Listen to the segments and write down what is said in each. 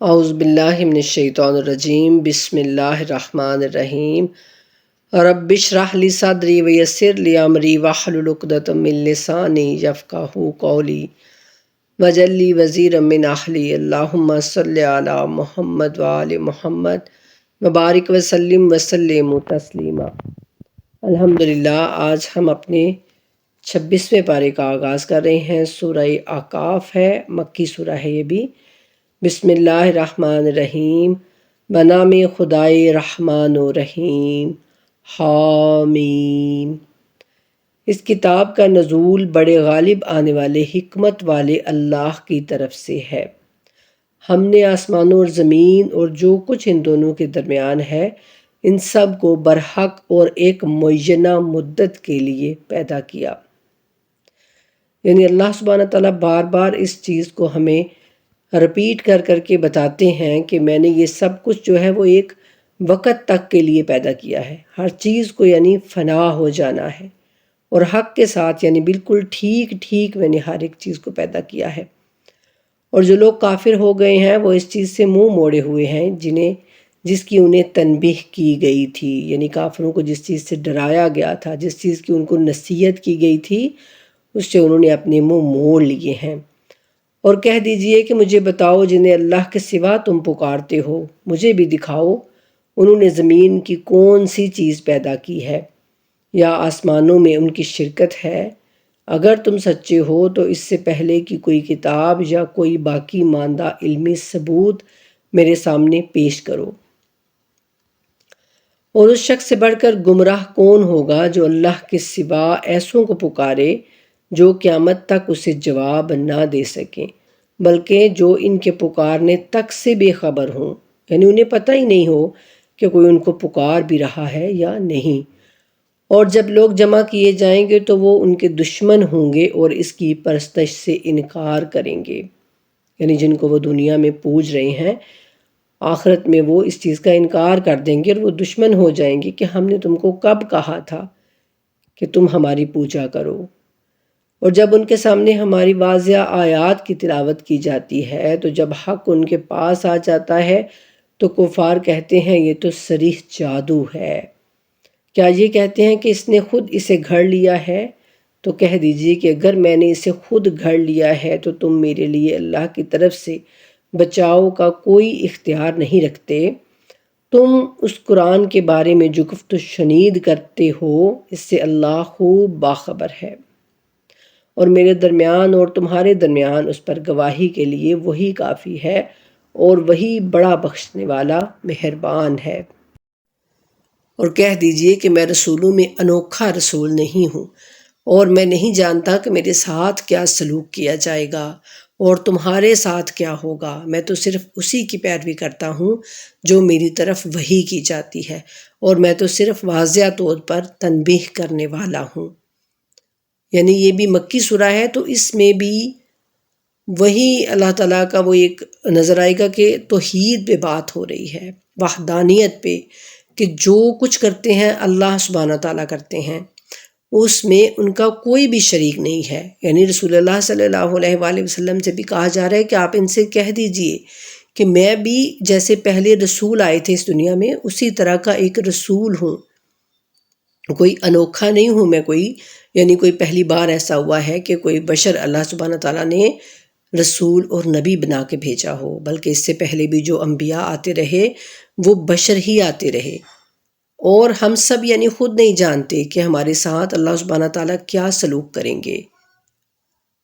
اعوذ باللہ من الشیطان الرجیم بسم اللہ الرحمن الرحیم رب اشرح لی صدری ویسر لی امری واحلل عقدۃ من لسانی یفقہوا قولی واجعل لی وزیرا من اہلی اللہم صلی علی محمد وآل محمد وبارک وسلم تسلیما۔ الحمدللہ، آج ہم اپنے 26ویں پارے کا آغاز کر رہے ہیں۔ سورہ احقاف ہے، مکی سورہ ہے یہ بھی۔ بسم اللہ الرحمن الرحیم، بنام خدائے رحمان و رحیم، حامیم۔ اس کتاب کا نزول بڑے غالب آنے والے حکمت والے اللہ کی طرف سے ہے۔ ہم نے آسمانوں اور زمین اور جو کچھ ان دونوں کے درمیان ہے ان سب کو برحق اور ایک معینہ مدت کے لیے پیدا کیا۔ یعنی اللہ سبحانہ تعالیٰ بار بار اس چیز کو ہمیں رپیٹ کر کر کے بتاتے ہیں کہ میں نے یہ سب کچھ جو ہے وہ ایک وقت تک کے لیے پیدا کیا ہے۔ ہر چیز کو یعنی فنا ہو جانا ہے، اور حق کے ساتھ یعنی بالکل ٹھیک میں نے ہر ایک چیز کو پیدا کیا ہے۔ اور جو لوگ کافر ہو گئے ہیں وہ اس چیز سے منہ موڑے ہوئے ہیں جس کی انہیں تنبیہ کی گئی تھی، یعنی کافروں کو جس چیز سے ڈرایا گیا تھا، جس چیز کی ان کو نصیحت کی گئی تھی، اس سے انہوں نے اپنے منہ موڑ لیے ہیں۔ اور کہہ دیجئے کہ مجھے بتاؤ جنہیں اللہ کے سوا تم پکارتے ہو، مجھے بھی دکھاؤ انہوں نے زمین کی کون سی چیز پیدا کی ہے یا آسمانوں میں ان کی شرکت ہے۔ اگر تم سچے ہو تو اس سے پہلے کی کوئی کتاب یا کوئی باقی ماندہ علمی ثبوت میرے سامنے پیش کرو۔ اور اس شخص سے بڑھ کر گمراہ کون ہوگا جو اللہ کے سوا ایسوں کو پکارے جو قیامت تک اسے جواب نہ دے سکیں، بلکہ جو ان کے پکارنے تک سے بے خبر ہوں، یعنی انہیں پتہ ہی نہیں ہو کہ کوئی ان کو پکار بھی رہا ہے یا نہیں۔ اور جب لوگ جمع کیے جائیں گے تو وہ ان کے دشمن ہوں گے اور اس کی پرستش سے انکار کریں گے، یعنی جن کو وہ دنیا میں پوج رہے ہیں آخرت میں وہ اس چیز کا انکار کر دیں گے اور وہ دشمن ہو جائیں گے کہ ہم نے تم کو کب کہا تھا کہ تم ہماری پوجا کرو۔ اور جب ان کے سامنے ہماری واضح آیات کی تلاوت کی جاتی ہے تو جب حق ان کے پاس آ جاتا ہے تو کفار کہتے ہیں یہ تو صریح جادو ہے۔ کیا یہ کہتے ہیں کہ اس نے خود اسے گھڑ لیا ہے؟ تو کہہ دیجئے کہ اگر میں نے اسے خود گھڑ لیا ہے تو تم میرے لیے اللہ کی طرف سے بچاؤ کا کوئی اختیار نہیں رکھتے۔ تم اس قرآن کے بارے میں جو گفت و شنید کرتے ہو اس سے اللہ خوب باخبر ہے، اور میرے درمیان اور تمہارے درمیان اس پر گواہی کے لیے وہی کافی ہے، اور وہی بڑا بخشنے والا مہربان ہے۔ اور کہہ دیجئے کہ میں رسولوں میں انوکھا رسول نہیں ہوں، اور میں نہیں جانتا کہ میرے ساتھ کیا سلوک کیا جائے گا اور تمہارے ساتھ کیا ہوگا۔ میں تو صرف اسی کی پیروی کرتا ہوں جو میری طرف وحی کی جاتی ہے، اور میں تو صرف واضح طور پر تنبیہ کرنے والا ہوں۔ یعنی یہ بھی مکی سورہ ہے تو اس میں بھی وہی اللہ تعالیٰ کا وہ ایک نظر آئے گا کہ توحید پہ بات ہو رہی ہے، وحدانیت پہ، کہ جو کچھ کرتے ہیں اللہ سبحانہ تعالیٰ کرتے ہیں، اس میں ان کا کوئی بھی شریک نہیں ہے۔ یعنی رسول اللہ صلی اللہ علیہ وآلہ وسلم سے بھی کہا جا رہا ہے کہ آپ ان سے کہہ دیجئے کہ میں بھی جیسے پہلے رسول آئے تھے اس دنیا میں اسی طرح کا ایک رسول ہوں، کوئی انوکھا نہیں ہوں میں، یعنی کوئی پہلی بار ایسا ہوا ہے کہ کوئی بشر اللہ سبحانہ تعالیٰ نے رسول اور نبی بنا کے بھیجا ہو، بلکہ اس سے پہلے بھی جو انبیاء آتے رہے وہ بشر ہی آتے رہے، اور ہم سب یعنی خود نہیں جانتے کہ ہمارے ساتھ اللہ سبحانہ تعالیٰ کیا سلوک کریں گے۔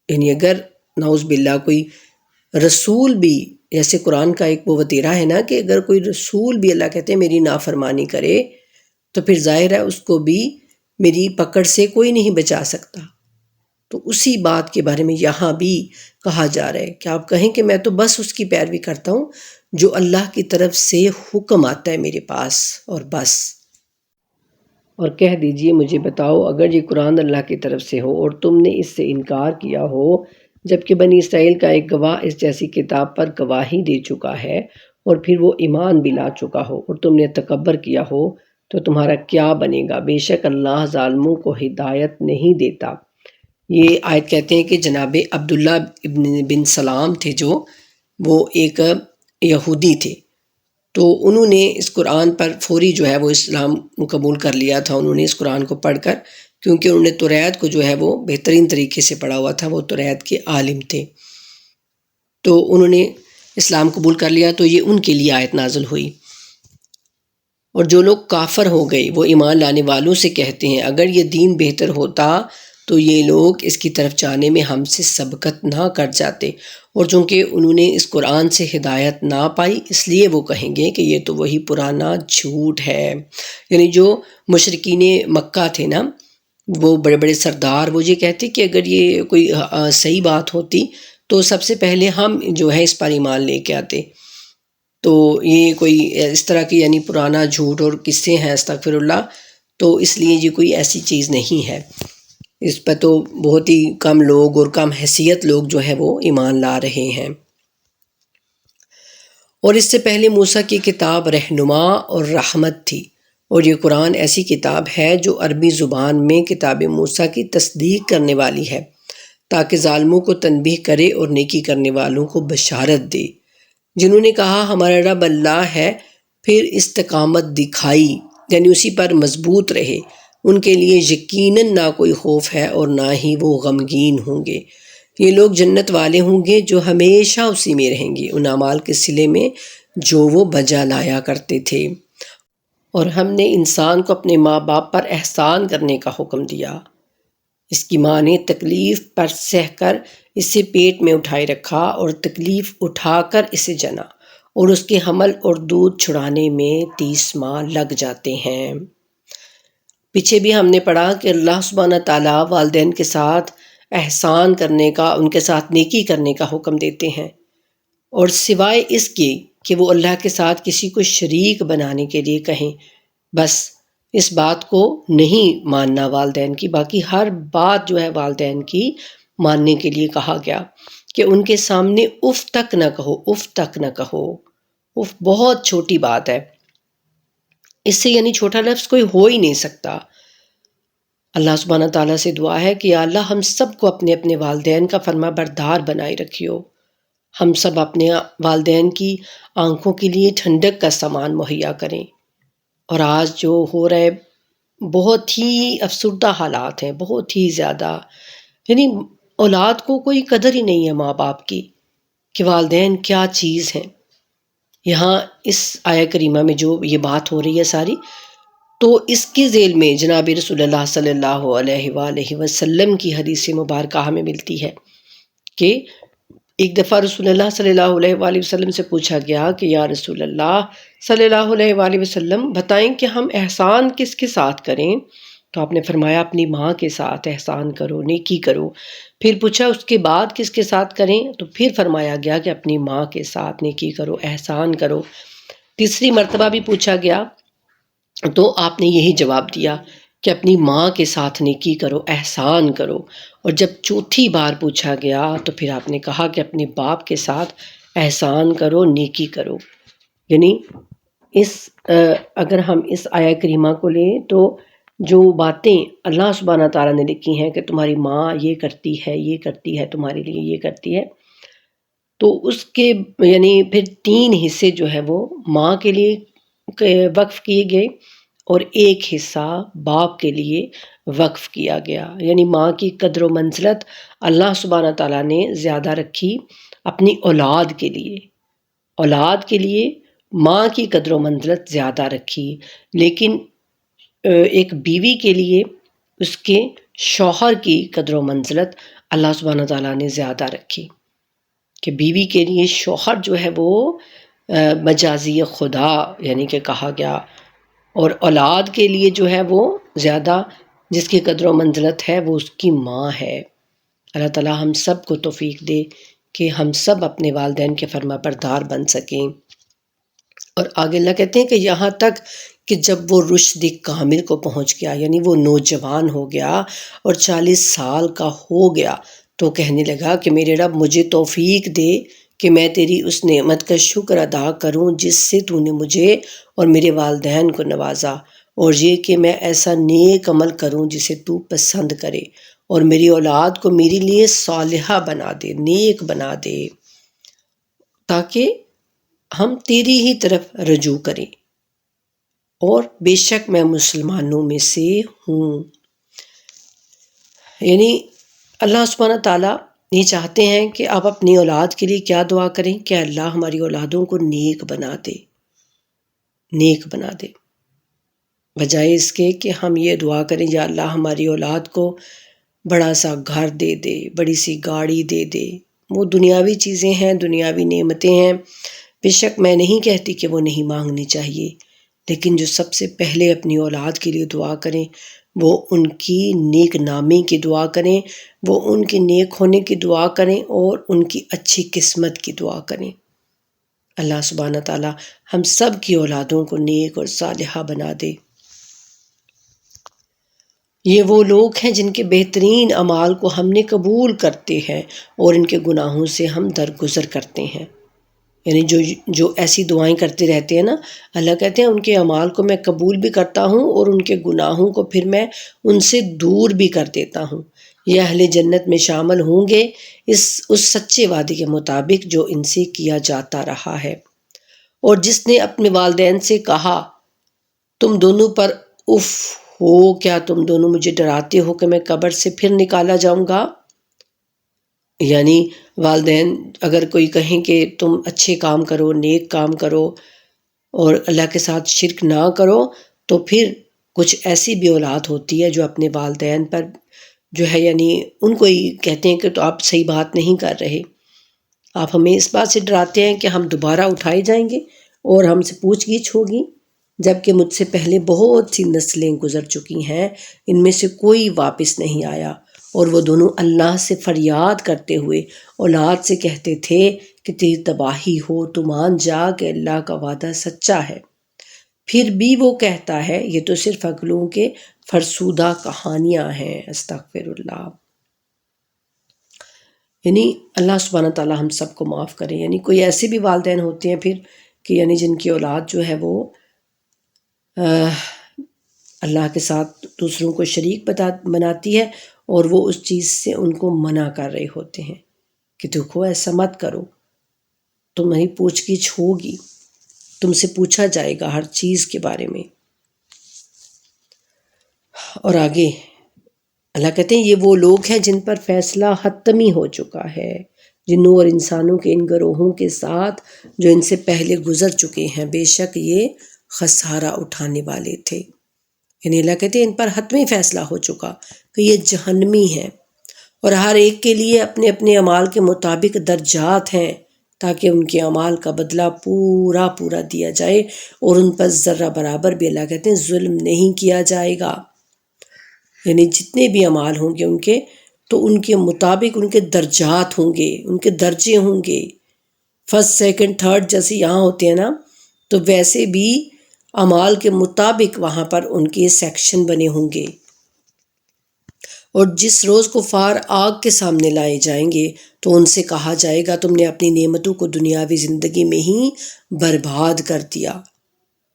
یعنی اگر نعوذ باللہ کوئی رسول بھی، جیسے قرآن کا ایک وہ وتیرہ ہے نا کہ اگر کوئی رسول بھی اللہ کہتے ہیں میری نافرمانی کرے تو پھر ظاہر ہے اس کو بھی میری پکڑ سے کوئی نہیں بچا سکتا۔ تو اسی بات کے بارے میں یہاں بھی کہا جا رہا ہے کہ آپ کہیں کہ میں تو بس اس کی پیروی کرتا ہوں جو اللہ کی طرف سے حکم آتا ہے میرے پاس، اور بس۔ اور کہہ دیجئے مجھے بتاؤ اگر یہ قرآن اللہ کی طرف سے ہو اور تم نے اس سے انکار کیا ہو جبکہ بنی اسرائیل کا ایک گواہ اس جیسی کتاب پر گواہی دے چکا ہے اور پھر وہ ایمان بھی لا چکا ہو، اور تم نے تکبر کیا ہو تو تمہارا کیا بنے گا؟ بے شک اللہ ظالموں کو ہدایت نہیں دیتا۔ یہ آیت کہتے ہیں کہ جناب عبداللہ بن سلام تھے جو وہ ایک یہودی تھے، تو انہوں نے اس قرآن پر فوری جو ہے وہ اسلام قبول کر لیا تھا، انہوں نے اس قرآن کو پڑھ کر، کیونکہ انہوں نے توریت کو جو ہے وہ بہترین طریقے سے پڑھا ہوا تھا، وہ توریت کے عالم تھے، تو انہوں نے اسلام قبول کر لیا، تو یہ ان کے لیے آیت نازل ہوئی۔ اور جو لوگ کافر ہو گئے وہ ایمان لانے والوں سے کہتے ہیں اگر یہ دین بہتر ہوتا تو یہ لوگ اس کی طرف جانے میں ہم سے سبقت نہ کر جاتے، اور چونکہ انہوں نے اس قرآن سے ہدایت نہ پائی اس لیے وہ کہیں گے کہ یہ تو وہی پرانا جھوٹ ہے۔ یعنی جو مشرکین مکہ تھے نا، وہ بڑے بڑے سردار، وہ یہ کہتے کہ اگر یہ کوئی صحیح بات ہوتی تو سب سے پہلے ہم جو ہے اس پر ایمان لے کے آتے، تو یہ کوئی اس طرح کی یعنی پرانا جھوٹ اور قصے ہیں استغفر اللہ، تو اس لیے یہ کوئی ایسی چیز نہیں ہے، اس پہ تو بہت ہی کم لوگ اور کم حیثیت لوگ جو ہے وہ ایمان لا رہے ہیں۔ اور اس سے پہلے موسیٰ کی کتاب رہنما اور رحمت تھی، اور یہ قرآن ایسی کتاب ہے جو عربی زبان میں کتاب موسیٰ کی تصدیق کرنے والی ہے، تاکہ ظالموں کو تنبیہ کرے اور نیکی کرنے والوں کو بشارت دے۔ جنہوں نے کہا ہمارا رب اللہ ہے، پھر استقامت دکھائی یعنی اسی پر مضبوط رہے، ان کے لیے یقیناً نہ کوئی خوف ہے اور نہ ہی وہ غمگین ہوں گے۔ یہ لوگ جنت والے ہوں گے جو ہمیشہ اسی میں رہیں گے، ان اعمال کے صلے میں جو وہ بجا لایا کرتے تھے۔ اور ہم نے انسان کو اپنے ماں باپ پر احسان کرنے کا حکم دیا۔ اس کی ماں نے تکلیف پر سہ کر اسے پیٹ میں اٹھائے رکھا اور تکلیف اٹھا کر اسے جنا، اور اس کے حمل اور دودھ چھڑانے میں 30 ماہ لگ جاتے ہیں۔ پیچھے بھی ہم نے پڑھا کہ اللہ سبحانہ تعالیٰ والدین کے ساتھ احسان کرنے کا، ان کے ساتھ نیکی کرنے کا حکم دیتے ہیں، اور سوائے اس کے کہ وہ اللہ کے ساتھ کسی کو شریک بنانے کے لیے کہیں، بس اس بات کو نہیں ماننا والدین کی، باقی ہر بات جو ہے والدین کی ماننے کے لیے کہا گیا، کہ ان کے سامنے اف تک نہ کہو، اف تک نہ کہو۔ اف بہت چھوٹی بات ہے، اس سے یعنی چھوٹا لفظ کوئی ہو ہی نہیں سکتا۔ اللہ سبحانہ تعالیٰ سے دعا ہے کہ یا اللہ ہم سب کو اپنے اپنے والدین کا فرما بردار بنائے رکھیو، ہم سب اپنے والدین کی آنکھوں کے لیے ٹھنڈک کا سامان مہیا کریں۔ اور آج جو ہو رہے بہت ہی افسردہ حالات ہیں، بہت ہی زیادہ، یعنی اولاد کو کوئی قدر ہی نہیں ہے ماں باپ کی، کہ والدین کیا چیز ہیں۔ یہاں اس آیہ کریمہ میں جو یہ بات ہو رہی ہے ساری، تو اس کے ذیل میں جناب رسول اللہ صلی اللہ علیہ وآلہ وسلم کی حدیث مبارکہ ہمیں ملتی ہے کہ ایک دفعہ رسول اللہ صلی اللہ علیہ وآلہ وسلم سے پوچھا گیا کہ یا رسول اللہ صلی اللہ علیہ وآلہ وسلم بتائیں کہ ہم احسان کس کے ساتھ کریں؟ تو آپ نے فرمایا اپنی ماں کے ساتھ احسان کرو، نیکی کرو۔ پھر پوچھا اس کے بعد کس کے ساتھ کریں؟ تو پھر فرمایا گیا کہ اپنی ماں کے ساتھ نیکی کرو، احسان کرو۔ تیسری مرتبہ بھی پوچھا گیا تو آپ نے یہی جواب دیا کہ اپنی ماں کے ساتھ نیکی کرو، احسان کرو۔ اور جب چوتھی بار پوچھا گیا تو پھر آپ نے کہا کہ اپنے باپ کے ساتھ احسان کرو، نیکی کرو۔ یعنی اگر ہم اس آیہ کریمہ کو لیں تو جو باتیں اللہ سبحانہ تعالیٰ نے لکھی ہیں کہ تمہاری ماں یہ کرتی ہے، یہ کرتی ہے، تمہارے لیے یہ کرتی ہے، تو اس کے یعنی پھر 3 حصے جو ہے وہ ماں کے لیے وقف کیے گئے اور ایک حصہ باپ کے لیے وقف کیا گیا۔ یعنی ماں کی قدر و منزلت اللہ سبحانہ تعالیٰ نے زیادہ رکھی اپنی اولاد کے لیے، اولاد کے لیے ماں کی قدر و منزلت زیادہ رکھی، لیکن ایک بیوی کے لیے اس کے شوہر کی قدر و منزلت اللہ سبحانہ تعالیٰ نے زیادہ رکھی، کہ بیوی کے لیے شوہر جو ہے وہ مجازی خدا یعنی کہ کہا گیا، اور اولاد کے لیے جو ہے وہ زیادہ جس کی قدر و منزلت ہے وہ اس کی ماں ہے۔ اللہ تعالیٰ ہم سب کو توفیق دے کہ ہم سب اپنے والدین کے فرما بردار بن سکیں۔ اور آگے اللہ کہتے ہیں کہ یہاں تک کہ جب وہ رشد کامل کو پہنچ گیا، یعنی وہ نوجوان ہو گیا اور 40 سال کا ہو گیا، تو کہنے لگا کہ میرے رب مجھے توفیق دے کہ میں تیری اس نعمت کا شکر ادا کروں جس سے تو نے مجھے اور میرے والدین کو نوازا، اور یہ کہ میں ایسا نیک عمل کروں جسے تو پسند کرے، اور میری اولاد کو میرے لیے صالحہ بنا دے، نیک بنا دے، تاکہ ہم تیری ہی طرف رجوع کریں، اور بے شک میں مسلمانوں میں سے ہوں۔ یعنی اللہ سبحانہ تعالیٰ یہ چاہتے ہیں کہ آپ اپنی اولاد کے لیے کیا دعا کریں کہ اللہ ہماری اولادوں کو نیک بنا دے، نیک بنا دے، بجائے اس کے کہ ہم یہ دعا کریں یا اللہ ہماری اولاد کو بڑا سا گھر دے دے، بڑی سی گاڑی دے دے۔ وہ دنیاوی چیزیں ہیں، دنیاوی نعمتیں ہیں، بے شک میں نہیں کہتی کہ وہ نہیں مانگنی چاہیے، لیکن جو سب سے پہلے اپنی اولاد کے لیے دعا کریں وہ ان کی نیک نامی کی دعا کریں، وہ ان کے نیک ہونے کی دعا کریں اور ان کی اچھی قسمت کی دعا کریں۔ اللہ سبحانہ تعالیٰ ہم سب کی اولادوں کو نیک اور صالحہ بنا دے۔ یہ وہ لوگ ہیں جن کے بہترین اعمال کو ہم نے قبول کرتے ہیں اور ان کے گناہوں سے ہم درگزر کرتے ہیں۔ یعنی جو ایسی دعائیں کرتے رہتے ہیں نا، اللہ کہتے ہیں ان کے اعمال کو میں قبول بھی کرتا ہوں اور ان کے گناہوں کو پھر میں ان سے دور بھی کر دیتا ہوں۔ یہ اہل جنت میں شامل ہوں گے اس سچے وعدے کے مطابق جو ان سے کیا جاتا رہا ہے۔ اور جس نے اپنے والدین سے کہا تم دونوں پر اف ہو، کیا تم دونوں مجھے ڈراتے ہو کہ میں قبر سے پھر نکالا جاؤں گا؟ یعنی والدین اگر کوئی کہیں کہ تم اچھے کام کرو، نیک کام کرو اور اللہ کے ساتھ شرک نہ کرو، تو پھر کچھ ایسی بھی اولاد ہوتی ہے جو اپنے والدین پر جو ہے یعنی ان کو ہی کہتے ہیں کہ تو آپ صحیح بات نہیں کر رہے، آپ ہمیں اس بات سے ڈراتے ہیں کہ ہم دوبارہ اٹھائے جائیں گے اور ہم سے پوچھ گچھ ہوگی، جبکہ مجھ سے پہلے بہت سی نسلیں گزر چکی ہیں، ان میں سے کوئی واپس نہیں آیا۔ اور وہ دونوں اللہ سے فریاد کرتے ہوئے اولاد سے کہتے تھے کہ تیری تباہی ہو، تو مان جا کہ اللہ کا وعدہ سچا ہے۔ پھر بھی وہ کہتا ہے یہ تو صرف عقلوں کے فرسودہ کہانیاں ہیں، استغفر اللہ۔ یعنی اللہ سبحانہ تعالیٰ ہم سب کو معاف کرے۔ یعنی کوئی ایسے بھی والدین ہوتے ہیں پھر کہ یعنی جن کی اولاد جو ہے وہ اللہ کے ساتھ دوسروں کو شریک بناتی ہے اور وہ اس چیز سے ان کو منع کر رہے ہوتے ہیں کہ دیکھو ایسا مت کرو، تمہیں پوچھ گچھ ہوگی، تم سے پوچھا جائے گا ہر چیز کے بارے میں۔ اور آگے اللہ کہتے ہیں یہ وہ لوگ ہیں جن پر فیصلہ حتمی ہو چکا ہے، جنوں اور انسانوں کے ان گروہوں کے ساتھ جو ان سے پہلے گزر چکے ہیں، بے شک یہ خسارہ اٹھانے والے تھے۔ یعنی اللہ کہتے ہیں ان پر حتمی فیصلہ ہو چکا کہ یہ جہنمی ہیں، اور ہر ایک کے لیے اپنے اپنے اعمال کے مطابق درجات ہیں، تاکہ ان کے اعمال کا بدلہ پورا پورا دیا جائے اور ان پر ذرہ برابر بھی اللہ کہتے ہیں ظلم نہیں کیا جائے گا۔ یعنی جتنے بھی اعمال ہوں گے ان کے، تو ان کے مطابق ان کے درجات ہوں گے، ان کے درجے ہوں گے، فرسٹ سیکنڈ تھرڈ جیسے یہاں ہوتے ہیں نا، تو ویسے بھی اعمال کے مطابق وہاں پر ان کے سیکشن بنے ہوں گے۔ اور جس روز کفار آگ کے سامنے لائے جائیں گے تو ان سے کہا جائے گا تم نے اپنی نعمتوں کو دنیاوی زندگی میں ہی برباد کر دیا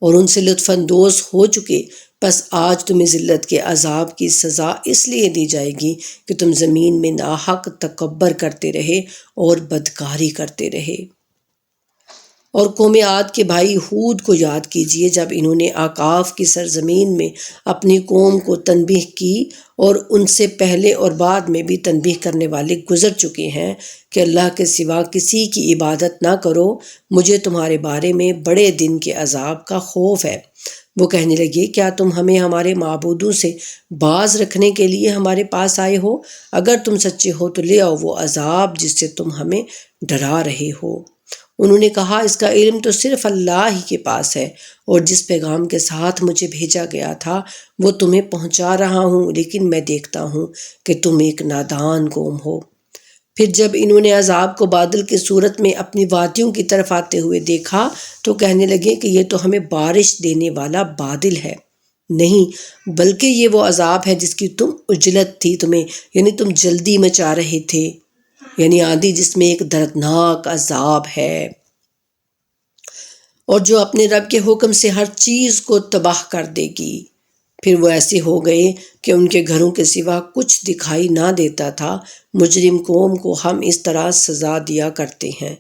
اور ان سے لطف اندوز ہو چکے، بس آج تمہیں ذلت کے عذاب کی سزا اس لیے دی جائے گی کہ تم زمین میں ناحق تکبر کرتے رہے اور بدکاری کرتے رہے۔ اور قوم عاد کے بھائی ہود کو یاد کیجئے جب انہوں نے آکاف کی سرزمین میں اپنی قوم کو تنبیہ کی، اور ان سے پہلے اور بعد میں بھی تنبیہ کرنے والے گزر چکے ہیں کہ اللہ کے سوا کسی کی عبادت نہ کرو، مجھے تمہارے بارے میں بڑے دن کے عذاب کا خوف ہے۔ وہ کہنے لگے کیا تم ہمیں ہمارے معبودوں سے باز رکھنے کے لیے ہمارے پاس آئے ہو؟ اگر تم سچے ہو تو لے آؤ وہ عذاب جس سے تم ہمیں ڈرا رہے ہو۔ انہوں نے کہا اس کا علم تو صرف اللہ ہی کے پاس ہے، اور جس پیغام کے ساتھ مجھے بھیجا گیا تھا وہ تمہیں پہنچا رہا ہوں، لیکن میں دیکھتا ہوں کہ تم ایک نادان قوم ہو۔ پھر جب انہوں نے عذاب کو بادل کی صورت میں اپنی وادیوں کی طرف آتے ہوئے دیکھا تو کہنے لگے کہ یہ تو ہمیں بارش دینے والا بادل ہے، نہیں بلکہ یہ وہ عذاب ہے جس کی تم عجلت تھی تمہیں، یعنی تم جلدی مچا رہے تھے، یعنی آندھی جس میں ایک دردناک عذاب ہے۔ اور جو اپنے رب کے حکم سے ہر چیز کو تباہ کر دے گی۔ پھر وہ ایسے ہو گئے کہ ان کے گھروں کے سوا کچھ دکھائی نہ دیتا تھا۔ مجرم قوم کو ہم اس طرح سزا دیا کرتے ہیں۔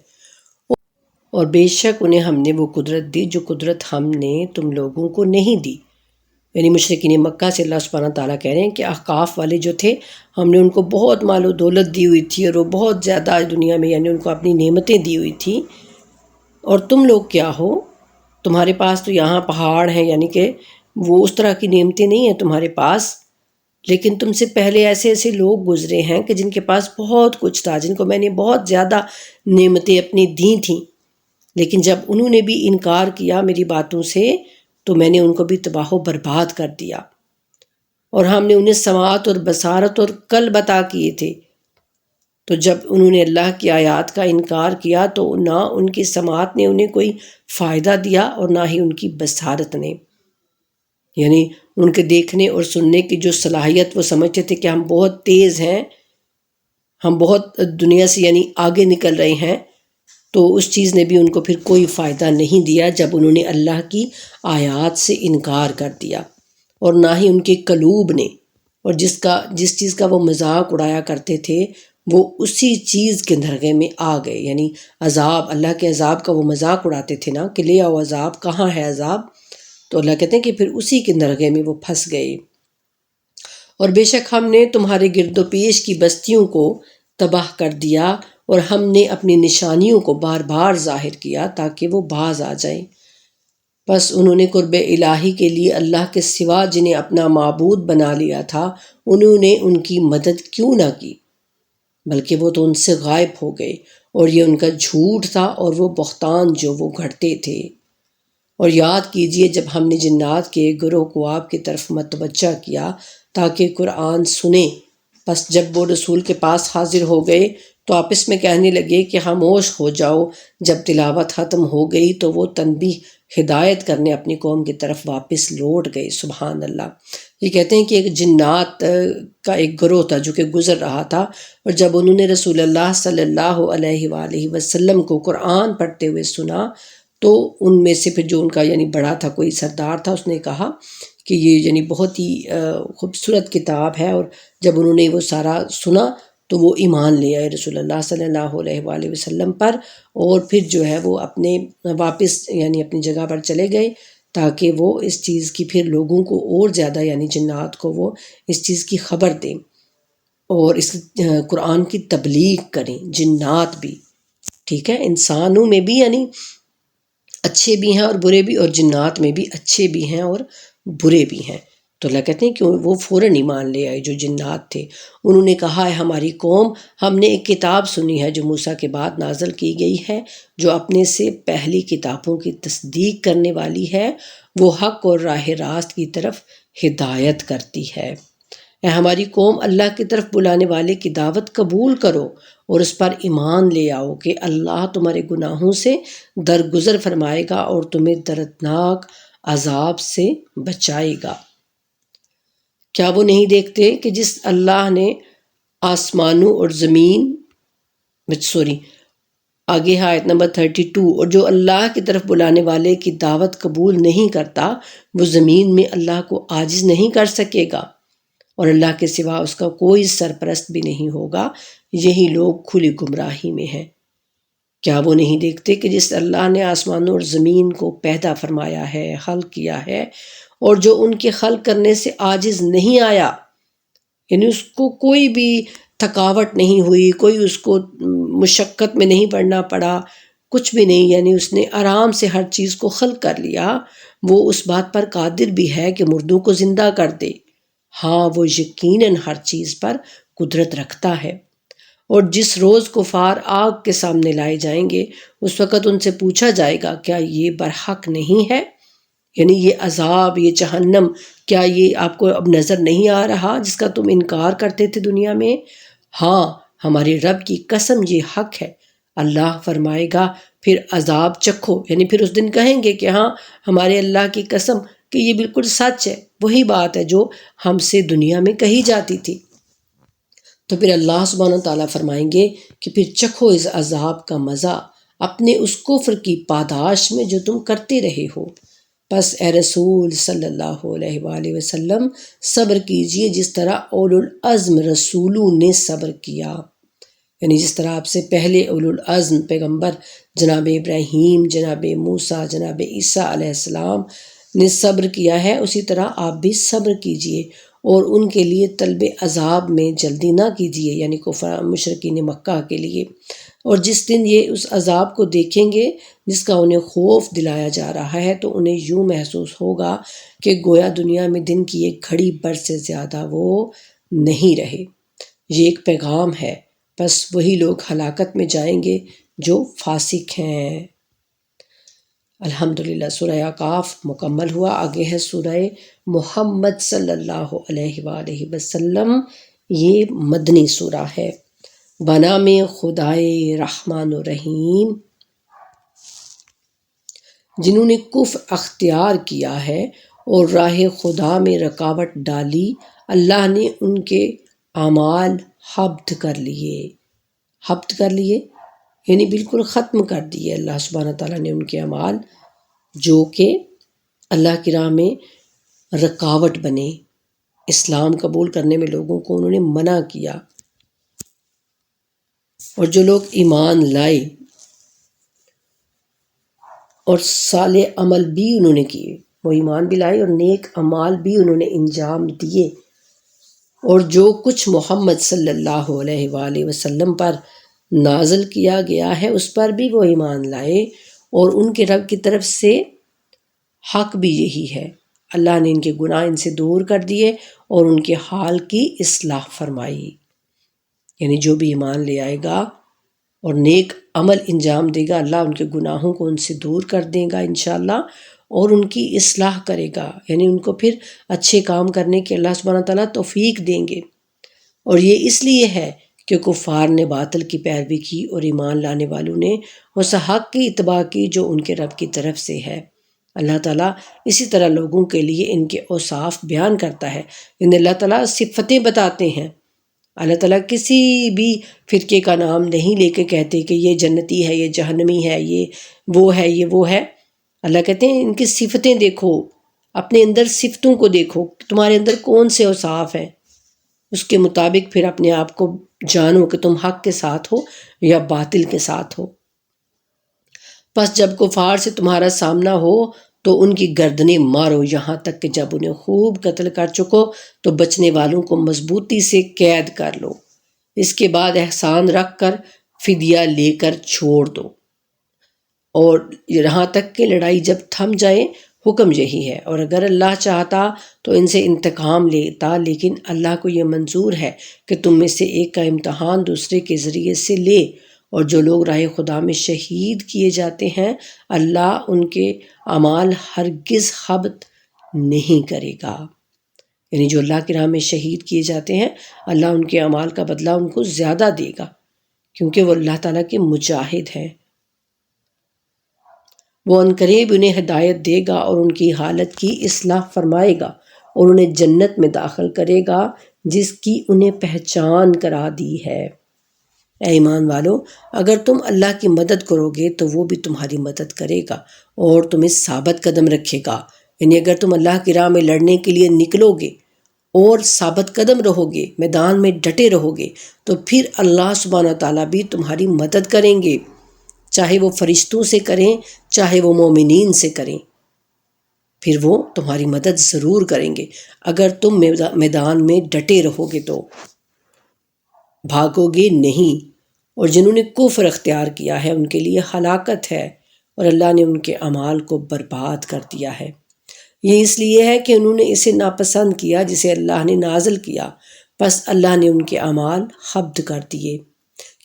اور بے شک انہیں ہم نے وہ قدرت دی جو قدرت ہم نے تم لوگوں کو نہیں دی. یعنی مشرکین مکہ سے اللہ سبحانہ تعالیٰ کہہ رہے ہیں کہ احقاف والے جو تھے ہم نے ان کو بہت مال و دولت دی ہوئی تھی اور وہ بہت زیادہ دنیا میں یعنی ان کو اپنی نعمتیں دی ہوئی تھیں، اور تم لوگ کیا ہو، تمہارے پاس تو یہاں پہاڑ ہیں، یعنی کہ وہ اس طرح کی نعمتیں نہیں ہیں تمہارے پاس، لیکن تم سے پہلے ایسے ایسے لوگ گزرے ہیں کہ جن کے پاس بہت کچھ تھا، جن کو میں نے بہت زیادہ نعمتیں اپنی دی تھیں، لیکن جب انہوں نے بھی انکار کیا میری باتوں سے تو میں نے ان کو بھی تباہ و برباد کر دیا. اور ہم نے انہیں سماعت اور بصارت اور قلب عطا کیے تھے، تو جب انہوں نے اللہ کی آیات کا انکار کیا تو نہ ان کی سماعت نے انہیں کوئی فائدہ دیا اور نہ ہی ان کی بصارت نے، یعنی ان کے دیکھنے اور سننے کی جو صلاحیت وہ سمجھتے تھے کہ ہم بہت تیز ہیں، ہم بہت دنیا سے یعنی آگے نکل رہے ہیں، تو اس چیز نے بھی ان کو پھر کوئی فائدہ نہیں دیا جب انہوں نے اللہ کی آیات سے انکار کر دیا. اور نہ ہی ان کے قلوب نے، اور جس چیز کا وہ مذاق اڑایا کرتے تھے وہ اسی چیز کے دھرگے میں آ گئے، یعنی عذاب، اللہ کے عذاب کا وہ مذاق اڑاتے تھے نا کہ لے آؤ عذاب، کہاں ہے عذاب، تو اللہ کہتے ہیں کہ پھر اسی کے دھرگے میں وہ پھنس گئے. اور بے شک ہم نے تمہارے گرد و پیش کی بستیوں کو تباہ کر دیا اور ہم نے اپنی نشانیوں کو بار بار ظاہر کیا تاکہ وہ باز آ جائیں. بس انہوں نے قرب الہی کے لیے اللہ کے سوا جنہیں اپنا معبود بنا لیا تھا انہوں نے ان کی مدد کیوں نہ کی، بلکہ وہ تو ان سے غائب ہو گئے، اور یہ ان کا جھوٹ تھا اور وہ بہتان جو وہ گھڑتے تھے. اور یاد کیجئے جب ہم نے جنات کے گروہ کو آپ کی طرف متوجہ کیا تاکہ قرآن سنیں، پس جب وہ رسول کے پاس حاضر ہو گئے تو آپس میں کہنے لگے کہ خاموش ہو جاؤ. جب تلاوت ختم ہو گئی تو وہ تنبیہ ہدایت کرنے اپنی قوم کی طرف واپس لوٹ گئے. سبحان اللہ. یہ کہتے ہیں کہ ایک جنات کا ایک گروہ تھا جو کہ گزر رہا تھا، اور جب انہوں نے رسول اللہ صلی اللہ علیہ وآلہ وسلم کو قرآن پڑھتے ہوئے سنا تو ان میں سے پھر جو ان کا یعنی بڑا تھا، کوئی سردار تھا، اس نے کہا کہ یہ یعنی بہت ہی خوبصورت کتاب ہے، اور جب انہوں نے وہ سارا سنا تو وہ ایمان لے آئے رسول اللہ صلی اللہ علیہ وآلہ وسلم پر، اور پھر جو ہے وہ اپنے واپس یعنی اپنی جگہ پر چلے گئے تاکہ وہ اس چیز کی پھر لوگوں کو اور زیادہ یعنی جنات کو وہ اس چیز کی خبر دیں اور اس قرآن کی تبلیغ کریں. جنات بھی ٹھیک ہے، انسانوں میں بھی یعنی اچھے بھی ہیں اور برے بھی، اور جنات میں بھی اچھے بھی ہیں اور برے بھی ہیں. تو اللہ کہتے ہیں کہ وہ فوراً ایمان لے آئے جو جنات تھے. انہوں نے کہا ہے ہماری قوم، ہم نے ایک کتاب سنی ہے جو موسیٰ کے بعد نازل کی گئی ہے، جو اپنے سے پہلی کتابوں کی تصدیق کرنے والی ہے، وہ حق اور راہ راست کی طرف ہدایت کرتی ہے. اے ہماری قوم، اللہ کی طرف بلانے والے کی دعوت قبول کرو اور اس پر ایمان لے آؤ کہ اللہ تمہارے گناہوں سے درگزر فرمائے گا اور تمہیں دردناک عذاب سے بچائے گا. کیا وہ نہیں دیکھتے کہ جس اللہ نے آسمانوں اور زمین آگے ہے آیت نمبر 32، اور جو اللہ کی طرف بلانے والے کی دعوت قبول نہیں کرتا وہ زمین میں اللہ کو عاجز نہیں کر سکے گا، اور اللہ کے سوا اس کا کوئی سرپرست بھی نہیں ہوگا. یہی لوگ کھلی گمراہی میں ہیں. کیا وہ نہیں دیکھتے کہ جس اللہ نے آسمانوں اور زمین کو پیدا فرمایا ہے، خلق کیا ہے، اور جو ان کے خلق کرنے سے عاجز نہیں آیا، یعنی اس کو کوئی بھی تھکاوٹ نہیں ہوئی، کوئی اس کو مشقت میں نہیں پڑنا پڑا، کچھ بھی نہیں، یعنی اس نے آرام سے ہر چیز کو خلق کر لیا. وہ اس بات پر قادر بھی ہے کہ مردوں کو زندہ کر دے. ہاں وہ یقیناً ہر چیز پر قدرت رکھتا ہے. اور جس روز کفار آگ کے سامنے لائے جائیں گے اس وقت ان سے پوچھا جائے گا کیا یہ برحق نہیں ہے، یعنی یہ عذاب، یہ جہنم، کیا یہ آپ کو اب نظر نہیں آ رہا جس کا تم انکار کرتے تھے دنیا میں؟ ہاں ہمارے رب کی قسم یہ حق ہے. اللہ فرمائے گا پھر عذاب چکھو، یعنی پھر اس دن کہیں گے کہ ہاں ہمارے اللہ کی قسم کہ یہ بالکل سچ ہے، وہی بات ہے جو ہم سے دنیا میں کہی جاتی تھی. تو پھر اللہ سبحانہ تعالیٰ فرمائیں گے کہ پھر چکھو اس عذاب کا مزہ اپنے اس کفر کی پاداش میں جو تم کرتے رہے ہو. پس اے رسول صلی اللہ علیہ وآلہ وسلم صبر کیجئے جس طرح اولو العزم رسولوں نے صبر کیا. یعنی جس طرح آپ سے پہلے اولو العزم پیغمبر جناب ابراہیم، جناب موسیٰ، جناب عیسیٰ علیہ السلام نے صبر کیا ہے، اسی طرح آپ بھی صبر کیجئے اور ان کے لیے طلب عذاب میں جلدی نہ کیجیے، یعنی کفار مشرکین مکہ کے لیے۔ اور جس دن یہ اس عذاب کو دیکھیں گے جس کا انہیں خوف دلایا جا رہا ہے، تو انہیں یوں محسوس ہوگا کہ گویا دنیا میں دن کی ایک گھڑی بھر سے زیادہ وہ نہیں رہے۔ یہ ایک پیغام ہے، بس وہی لوگ ہلاکت میں جائیں گے جو فاسق ہیں۔ الحمدللہ سورہ اعقاف مکمل ہوا۔ آگے ہے سورہ محمد صلی اللہ علیہ وآلہ وسلم۔ یہ مدنی سورہ ہے۔ بنام خدائے رحمان و رحیم۔ جنہوں نے کفر اختیار کیا ہے اور راہ خدا میں رکاوٹ ڈالی، اللہ نے ان کے اعمال حبط کر لیے۔ حبط کر لیے یعنی بالکل ختم کر دیے اللہ سبحانہ تعالیٰ نے ان کے اعمال، جو کہ اللہ کی راہ میں رکاوٹ بنے، اسلام قبول کرنے میں لوگوں کو انہوں نے منع کیا۔ اور جو لوگ ایمان لائے اور صالح عمل بھی انہوں نے کیے، وہ ایمان بھی لائے اور نیک اعمال بھی انہوں نے انجام دیے، اور جو کچھ محمد صلی اللہ علیہ وآلہ وسلم پر نازل کیا گیا ہے اس پر بھی وہ ایمان لائے، اور ان کے رب کی طرف سے حق بھی یہی ہے۔ اللہ نے ان کے گناہ ان سے دور کر دیے اور ان کے حال کی اصلاح فرمائی۔ یعنی جو بھی ایمان لے آئے گا اور نیک عمل انجام دے گا، اللہ ان کے گناہوں کو ان سے دور کر دے گا انشاءاللہ، اور ان کی اصلاح کرے گا، یعنی ان کو پھر اچھے کام کرنے کے اللہ سبحانہ تعالیٰ توفیق دیں گے۔ اور یہ اس لیے ہے کہ کفار نے باطل کی پیروی کی اور ایمان لانے والوں نے اس حق کی اتباع کی جو ان کے رب کی طرف سے ہے۔ اللہ تعالیٰ اسی طرح لوگوں کے لیے ان کے اوصاف بیان کرتا ہے، ان اللہ تعالیٰ صفتیں بتاتے ہیں۔ اللہ تعالیٰ کسی بھی فرقے کا نام نہیں لے کے کہتے کہ یہ جنتی ہے، یہ جہنمی ہے، یہ وہ ہے، یہ وہ ہے۔ اللہ کہتے ہیں ان کی صفتیں دیکھو، اپنے اندر صفتوں کو دیکھو، تمہارے اندر کون سے اوصاف ہیں، اس کے مطابق پھر اپنے آپ کو جانو کہ تم حق کے ساتھ ہو یا باطل کے ساتھ ہو۔ پس جب کفار سے تمہارا سامنا ہو تو ان کی گردنیں مارو، یہاں تک کہ جب انہیں خوب قتل کر چکو تو بچنے والوں کو مضبوطی سے قید کر لو، اس کے بعد احسان رکھ کر فدیہ لے کر چھوڑ دو، اور یہاں تک کہ لڑائی جب تھم جائے۔ حکم یہی ہے، اور اگر اللہ چاہتا تو ان سے انتقام لیتا، لیکن اللہ کو یہ منظور ہے کہ تم میں سے ایک کا امتحان دوسرے کے ذریعے سے لے، اور جو لوگ راہ خدا میں شہید کیے جاتے ہیں اللہ ان کے اعمال ہرگز حبط نہیں کرے گا۔ یعنی جو اللہ کی راہ میں شہید کیے جاتے ہیں اللہ ان کے اعمال کا بدلہ ان کو زیادہ دے گا، کیونکہ وہ اللہ تعالیٰ کے مجاہد ہیں۔ وہ عنقریب انہیں ہدایت دے گا اور ان کی حالت کی اصلاح فرمائے گا، اور انہیں جنت میں داخل کرے گا جس کی انہیں پہچان کرا دی ہے۔ اے ایمان والو، اگر تم اللہ کی مدد کرو گے تو وہ بھی تمہاری مدد کرے گا اور تمہیں ثابت قدم رکھے گا۔ یعنی اگر تم اللہ کی راہ میں لڑنے کے لیے نکلو گے اور ثابت قدم رہو گے، میدان میں ڈٹے رہو گے، تو پھر اللہ سبحانہ تعالیٰ بھی تمہاری مدد کریں گے، چاہے وہ فرشتوں سے کریں چاہے وہ مومنین سے کریں، پھر وہ تمہاری مدد ضرور کریں گے اگر تم میدان میں ڈٹے رہو گے تو بھاگو گے نہیں۔ اور جنہوں نے کفر اختیار کیا ہے ان کے لیے ہلاکت ہے، اور اللہ نے ان کے اعمال کو برباد کر دیا ہے۔ یہ اس لیے ہے کہ انہوں نے اسے ناپسند کیا جسے اللہ نے نازل کیا، پس اللہ نے ان کے اعمال حبط کر دیے۔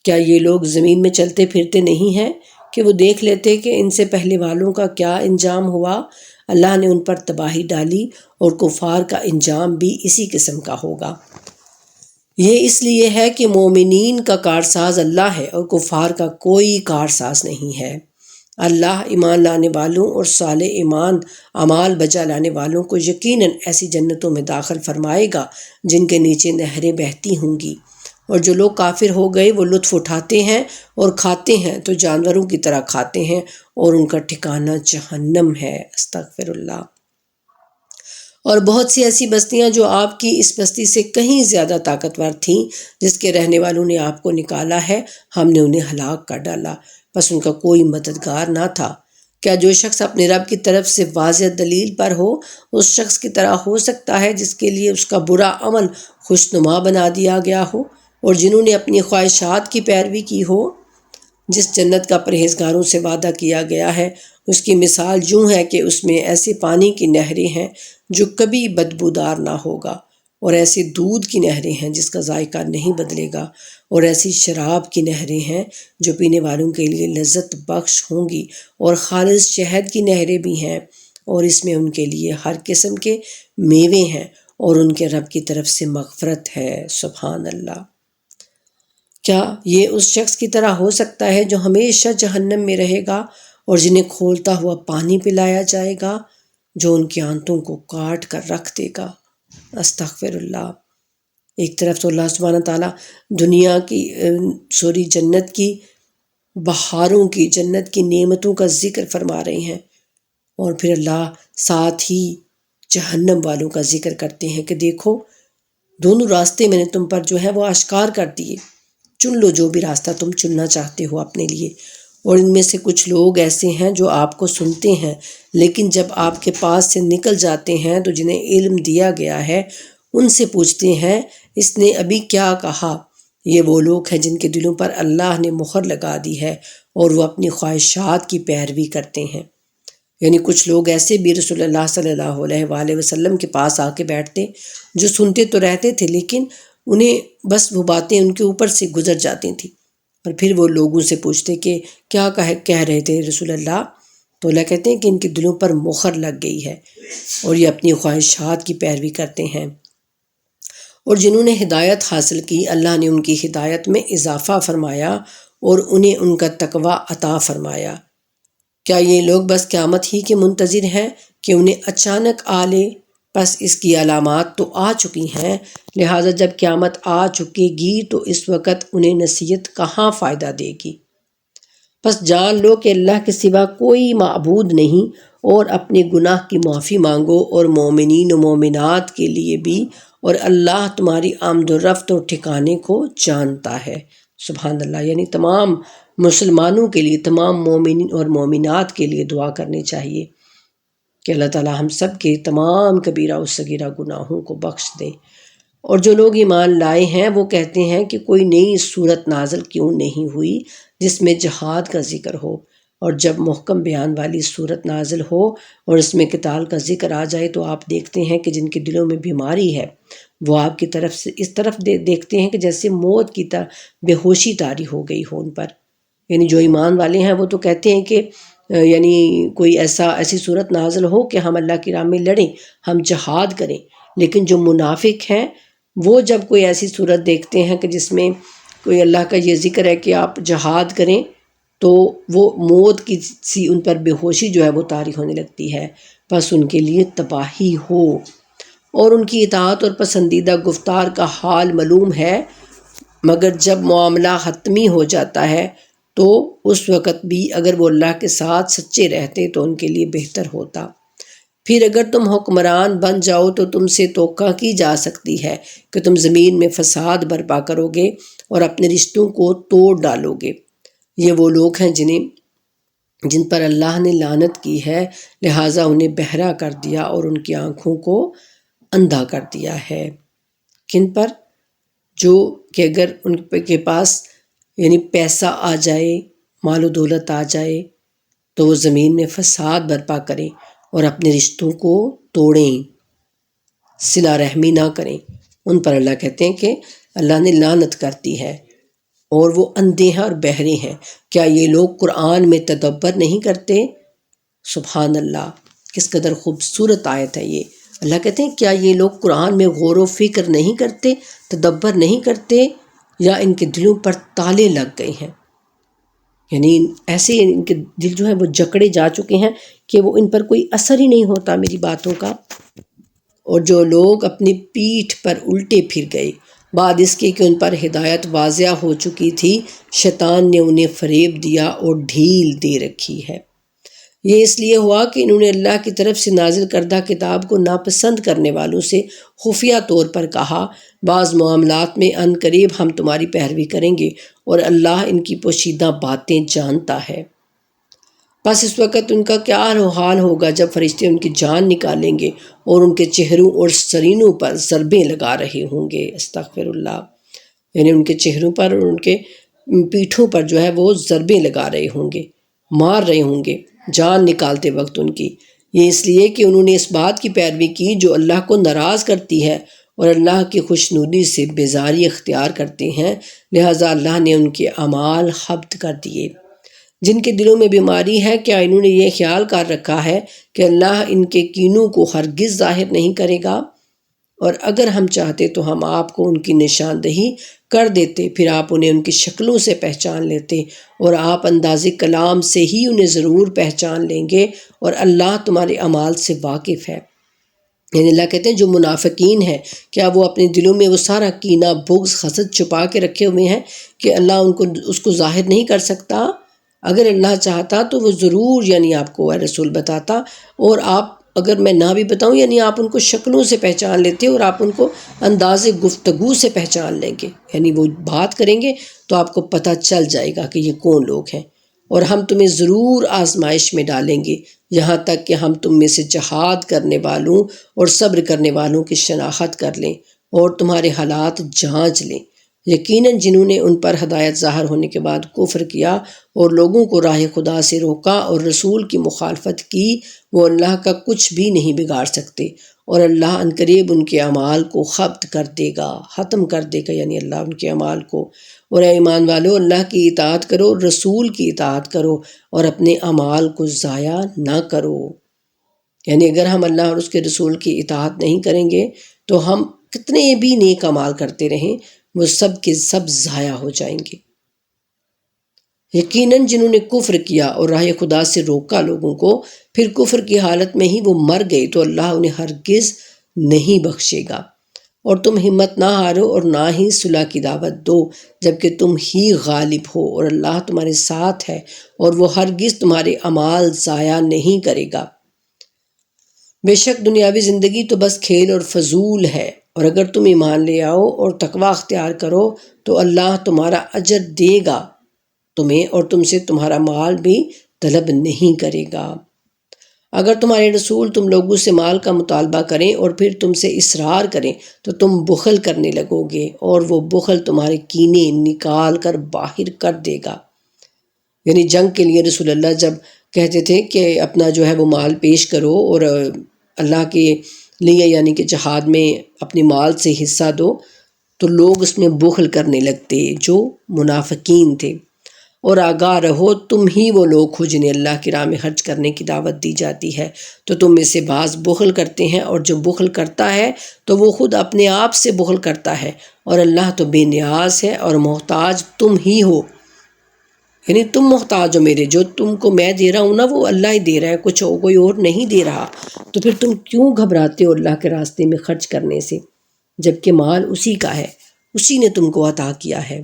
کیا یہ لوگ زمین میں چلتے پھرتے نہیں ہیں کہ وہ دیکھ لیتے کہ ان سے پہلے والوں کا کیا انجام ہوا؟ اللہ نے ان پر تباہی ڈالی اور کفار کا انجام بھی اسی قسم کا ہوگا۔ یہ اس لیے ہے کہ مومنین کا کارساز اللہ ہے اور کفار کا کوئی کارساز نہیں ہے۔ اللہ ایمان لانے والوں اور صالح ایمان اعمال بجا لانے والوں کو یقیناً ایسی جنتوں میں داخل فرمائے گا جن کے نیچے نہریں بہتی ہوں گی، اور جو لوگ کافر ہو گئے وہ لطف اٹھاتے ہیں اور کھاتے ہیں تو جانوروں کی طرح کھاتے ہیں، اور ان کا ٹھکانہ جہنم ہے۔ استغفر اللہ۔ اور بہت سی ایسی بستیاں جو آپ کی اس بستی سے کہیں زیادہ طاقتور تھیں، جس کے رہنے والوں نے آپ کو نکالا ہے، ہم نے انہیں ہلاک کر ڈالا، بس ان کا کوئی مددگار نہ تھا۔ کیا جو شخص اپنے رب کی طرف سے واضح دلیل پر ہو اس شخص کی طرح ہو سکتا ہے جس کے لیے اس کا برا عمل خوشنما بنا دیا گیا ہو اور جنہوں نے اپنی خواہشات کی پیروی کی ہو؟ جس جنت کا پرہیزگاروں سے وعدہ کیا گیا ہے اس کی مثال یوں ہے کہ اس میں ایسے پانی کی نہریں ہیں جو کبھی بدبودار نہ ہوگا، اور ایسی دودھ کی نہریں ہیں جس کا ذائقہ نہیں بدلے گا، اور ایسی شراب کی نہریں ہیں جو پینے والوں کے لیے لذت بخش ہوں گی، اور خالص شہد کی نہریں بھی ہیں، اور اس میں ان کے لیے ہر قسم کے میوے ہیں، اور ان کے رب کی طرف سے مغفرت ہے۔ سبحان اللہ۔ کیا یہ اس شخص کی طرح ہو سکتا ہے جو ہمیشہ جہنم میں رہے گا اور جنہیں کھولتا ہوا پانی پلایا جائے گا جو ان کی آنتوں کو کاٹ کر رکھ دے گا؟ استغفر اللہ۔ ایک طرف تو اللہ سبحانہ تعالیٰ دنیا کی جنت کی بہاروں کی، جنت کی نعمتوں کا ذکر فرما رہے ہیں، اور پھر اللہ ساتھ ہی جہنم والوں کا ذکر کرتے ہیں کہ دیکھو دونوں راستے میں نے تم پر جو ہے وہ آشکار کر دیے، چن لو جو بھی راستہ تم چننا چاہتے ہو اپنے لیے۔ اور ان میں سے کچھ لوگ ایسے ہیں جو آپ کو سنتے ہیں لیکن جب آپ کے پاس سے نکل جاتے ہیں تو جنہیں علم دیا گیا ہے ان سے پوچھتے ہیں اس نے ابھی کیا کہا۔ یہ وہ لوگ ہیں جن کے دلوں پر اللہ نے مہر لگا دی ہے اور وہ اپنی خواہشات کی پیروی کرتے ہیں۔ یعنی کچھ لوگ ایسے بھی رسول اللہ صلی اللہ علیہ وآلہ وسلم کے پاس آ کے بیٹھتے جو سنتے تو رہتے تھے لیکن انہیں بس وہ باتیں ان کے اوپر سے گزر جاتی تھیں، اور پھر وہ لوگوں سے پوچھتے کہ کیا کہہ رہے تھے رسول اللہ؟ تو اللہ کہتے ہیں کہ ان کے دلوں پر مہر لگ گئی ہے اور یہ اپنی خواہشات کی پیروی کرتے ہیں۔ اور جنہوں نے ہدایت حاصل کی اللہ نے ان کی ہدایت میں اضافہ فرمایا اور انہیں ان کا تقوی عطا فرمایا۔ کیا یہ لوگ بس قیامت ہی کے منتظر ہیں کہ انہیں اچانک آ لے؟ پس اس کی علامات تو آ چکی ہیں، لہٰذا جب قیامت آ چکے گی تو اس وقت انہیں نصیحت کہاں فائدہ دے گی۔ پس جان لو کہ اللہ کے سوا کوئی معبود نہیں، اور اپنے گناہ کی معافی مانگو اور مومنین و مومنات کے لیے بھی، اور اللہ تمہاری آمد و رفت اور ٹھکانے کو جانتا ہے۔ سبحان اللہ۔ یعنی تمام مسلمانوں کے لیے، تمام مومنین اور مومنات کے لیے دعا کرنی چاہیے کہ اللہ تعالی ہم سب کے تمام کبیرہ و صغیرہ گناہوں کو بخش دیں۔ اور جو لوگ ایمان لائے ہیں وہ کہتے ہیں کہ کوئی نئی صورت نازل کیوں نہیں ہوئی جس میں جہاد کا ذکر ہو، اور جب محکم بیان والی صورت نازل ہو اور اس میں قتال کا ذکر آ جائے تو آپ دیکھتے ہیں کہ جن کے دلوں میں بیماری ہے وہ آپ کی طرف سے اس طرف دیکھتے ہیں کہ جیسے موت کی طرح بے ہوشی طاری ہو گئی ہو ان پر۔ یعنی جو ایمان والے ہیں وہ تو کہتے ہیں کہ یعنی کوئی ایسی صورت نازل ہو کہ ہم اللہ کی راہ میں لڑیں، ہم جہاد کریں، لیکن جو منافق ہیں وہ جب کوئی ایسی صورت دیکھتے ہیں کہ جس میں کوئی اللہ کا یہ ذکر ہے کہ آپ جہاد کریں تو وہ موت کی سی ان پر بے ہوشی جو ہے وہ طاری ہونے لگتی ہے، بس ان کے لیے تباہی ہو۔ اور ان کی اطاعت اور پسندیدہ گفتار کا حال معلوم ہے، مگر جب معاملہ حتمی ہو جاتا ہے تو اس وقت بھی اگر وہ اللہ کے ساتھ سچے رہتے تو ان کے لیے بہتر ہوتا۔ پھر اگر تم حکمران بن جاؤ تو تم سے توقع کی جا سکتی ہے کہ تم زمین میں فساد برپا کرو گے اور اپنے رشتوں کو توڑ ڈالو گے۔ یہ وہ لوگ ہیں جن پر اللہ نے لعنت کی ہے، لہٰذا انہیں بہرا کر دیا اور ان کی آنکھوں کو اندھا کر دیا ہے۔ کن پر؟ جو کہ اگر ان کے پاس یعنی پیسہ آ جائے، مال و دولت آ جائے تو وہ زمین میں فساد برپا کریں اور اپنے رشتوں کو توڑیں، صلہ رحمی نہ کریں۔ ان پر اللہ کہتے ہیں کہ اللہ نے لعنت کر دی ہے اور وہ اندھے ہیں اور بہرے ہیں۔ کیا یہ لوگ قرآن میں تدبر نہیں کرتے؟ سبحان اللہ، کس قدر خوبصورت آیت ہے یہ۔ اللہ کہتے ہیں کیا یہ لوگ قرآن میں غور و فکر نہیں کرتے، تدبر نہیں کرتے، یا ان کے دلوں پر تالے لگ گئے ہیں؟ یعنی ایسے ان کے دل جو ہیں وہ جکڑے جا چکے ہیں کہ وہ ان پر کوئی اثر ہی نہیں ہوتا میری باتوں کا۔ اور جو لوگ اپنی پیٹھ پر الٹے پھر گئے بعد اس کے کہ ان پر ہدایت واضح ہو چکی تھی، شیطان نے انہیں فریب دیا اور ڈھیل دے رکھی ہے۔ یہ اس لیے ہوا کہ انہوں نے اللہ کی طرف سے نازل کردہ کتاب کو ناپسند کرنے والوں سے خفیہ طور پر کہا، بعض معاملات میں عن قریب ہم تمہاری پیروی کریں گے اور اللہ ان کی پوشیدہ باتیں جانتا ہے۔ بس اس وقت ان کا کیا حال ہوگا جب فرشتے ان کی جان نکالیں گے اور ان کے چہروں اور سرینوں پر ضربیں لگا رہے ہوں گے۔ استغفر اللہ، یعنی ان کے چہروں پر اور ان کے پیٹھوں پر جو ہے وہ ضربیں لگا رہے ہوں گے، مار رہے ہوں گے جان نکالتے وقت ان کی۔ یہ اس لیے کہ انہوں نے اس بات کی پیروی کی جو اللہ کو ناراض کرتی ہے اور اللہ کی خوشنودی سے بیزاری اختیار کرتے ہیں، لہٰذا اللہ نے ان کے اعمال حبط کر دیے۔ جن کے دلوں میں بیماری ہے، کیا انہوں نے یہ خیال کر رکھا ہے کہ اللہ ان کے کینوں کو ہرگز ظاہر نہیں کرے گا؟ اور اگر ہم چاہتے تو ہم آپ کو ان کی نشاندہی کر دیتے، پھر آپ انہیں ان کی شکلوں سے پہچان لیتے اور آپ انداز کلام سے ہی انہیں ضرور پہچان لیں گے، اور اللہ تمہارے اعمال سے واقف ہے۔ یعنی اللہ کہتے ہیں جو منافقین ہیں، کیا وہ اپنے دلوں میں وہ سارا کینہ، بغض، حسد چھپا کے رکھے ہوئے ہیں کہ اللہ اس کو ظاہر نہیں کر سکتا؟ اگر اللہ چاہتا تو وہ ضرور یعنی آپ کو رسول بتاتا، اور آپ اگر میں نہ بھی بتاؤں یعنی آپ ان کو شکلوں سے پہچان لیتے اور آپ ان کو انداز گفتگو سے پہچان لیں گے، یعنی وہ بات کریں گے تو آپ کو پتہ چل جائے گا کہ یہ کون لوگ ہیں۔ اور ہم تمہیں ضرور آزمائش میں ڈالیں گے، یہاں تک کہ ہم تم میں سے جہاد کرنے والوں اور صبر کرنے والوں کی شناخت کر لیں اور تمہارے حالات جانچ لیں۔ یقیناً جنہوں نے ان پر ہدایت ظاہر ہونے کے بعد کفر کیا اور لوگوں کو راہ خدا سے روکا اور رسول کی مخالفت کی، وہ اللہ کا کچھ بھی نہیں بگاڑ سکتے، اور اللہ عنقریب ان کے اعمال کو حبط کر دے گا، ختم کر دے گا، یعنی اللہ ان کے اعمال کو۔ اور اے ایمان والو، اللہ کی اطاعت کرو، رسول کی اطاعت کرو اور اپنے اعمال کو ضائع نہ کرو۔ یعنی اگر ہم اللہ اور اس کے رسول کی اطاعت نہیں کریں گے تو ہم کتنے بھی نیک اعمال کرتے رہیں، وہ سب کے سب ضائع ہو جائیں گے۔ یقیناً جنہوں نے کفر کیا اور راہ خدا سے روکا لوگوں کو، پھر کفر کی حالت میں ہی وہ مر گئے تو اللہ انہیں ہرگز نہیں بخشے گا۔ اور تم ہمت نہ ہارو اور نہ ہی صلح کی دعوت دو جبکہ تم ہی غالب ہو، اور اللہ تمہارے ساتھ ہے اور وہ ہرگز تمہارے اعمال ضائع نہیں کرے گا۔ بے شک دنیاوی زندگی تو بس کھیل اور فضول ہے، اور اگر تم ایمان لے آؤ اور تقوی اختیار کرو تو اللہ تمہارا اجر دے گا تمہیں، اور تم سے تمہارا مال بھی طلب نہیں کرے گا۔ اگر تمہارے رسول تم لوگوں سے مال کا مطالبہ کریں اور پھر تم سے اصرار کریں تو تم بخل کرنے لگو گے، اور وہ بخل تمہارے کینے نکال کر باہر کر دے گا۔ یعنی جنگ کے لیے رسول اللہ جب کہتے تھے کہ اپنا جو ہے وہ مال پیش کرو اور اللہ کے لیے یعنی کہ جہاد میں اپنے مال سے حصہ دو، تو لوگ اس میں بخل کرنے لگتے جو منافقین تھے۔ اور آگاہ رہو، تم ہی وہ لوگ ہو جنہیں اللہ کی راہ میں خرچ کرنے کی دعوت دی جاتی ہے، تو تم میں سے بعض بخل کرتے ہیں، اور جو بخل کرتا ہے تو وہ خود اپنے آپ سے بخل کرتا ہے، اور اللہ تو بے نیاز ہے اور محتاج تم ہی ہو۔ یعنی تم محتاج ہو میرے، جو تم کو میں دے رہا ہوں نا وہ اللہ ہی دے رہا ہے، کچھ کوئی اور نہیں دے رہا، تو پھر تم کیوں گھبراتے ہو اللہ کے راستے میں خرچ کرنے سے، جبکہ مال اسی کا ہے، اسی نے تم کو عطا کیا ہے۔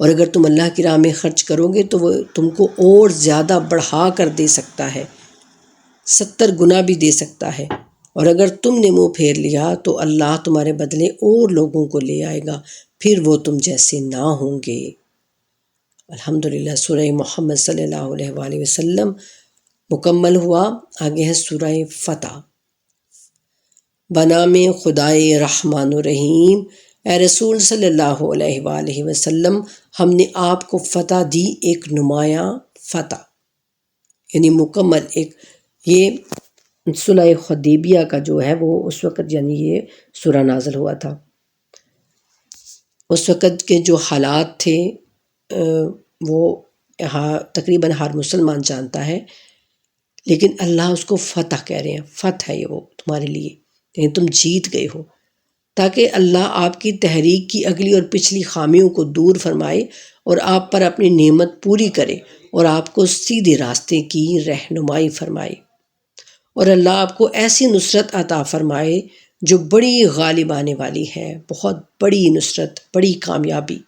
اور اگر تم اللہ کی راہ میں خرچ کرو گے تو وہ تم کو اور زیادہ بڑھا کر دے سکتا ہے، 70 گنا بھی دے سکتا ہے، اور اگر تم نے منہ پھیر لیا تو اللہ تمہارے بدلے اور لوگوں کو لے آئے گا، پھر وہ تم جیسے نہ ہوں گے۔ الحمدللہ سورہ محمد صلی اللہ علیہ وآلہ وسلم مکمل ہوا۔ آگے ہے سورہ فتح۔ بنام خدائے رحمان الرحیم، اے رسول صلی اللہ علیہ وآلہ وسلم، ہم نے آپ کو فتح دی، ایک نمایاں فتح، یعنی مکمل ایک۔ یہ صلح حدیبیہ کا جو ہے وہ اس وقت یعنی یہ سورہ نازل ہوا تھا۔ اس وقت کے جو حالات تھے وہ تقریباً ہر مسلمان جانتا ہے، لیکن اللہ اس کو فتح کہہ رہے ہیں، فتح ہے یہ وہ تمہارے لیے، یعنی تم جیت گئے ہو، تاکہ اللہ آپ کی تحریک کی اگلی اور پچھلی خامیوں کو دور فرمائے اور آپ پر اپنی نعمت پوری کرے اور آپ کو سیدھے راستے کی رہنمائی فرمائے، اور اللہ آپ کو ایسی نصرت عطا فرمائے جو بڑی غالب آنے والی ہے، بہت بڑی نصرت، بڑی کامیابی۔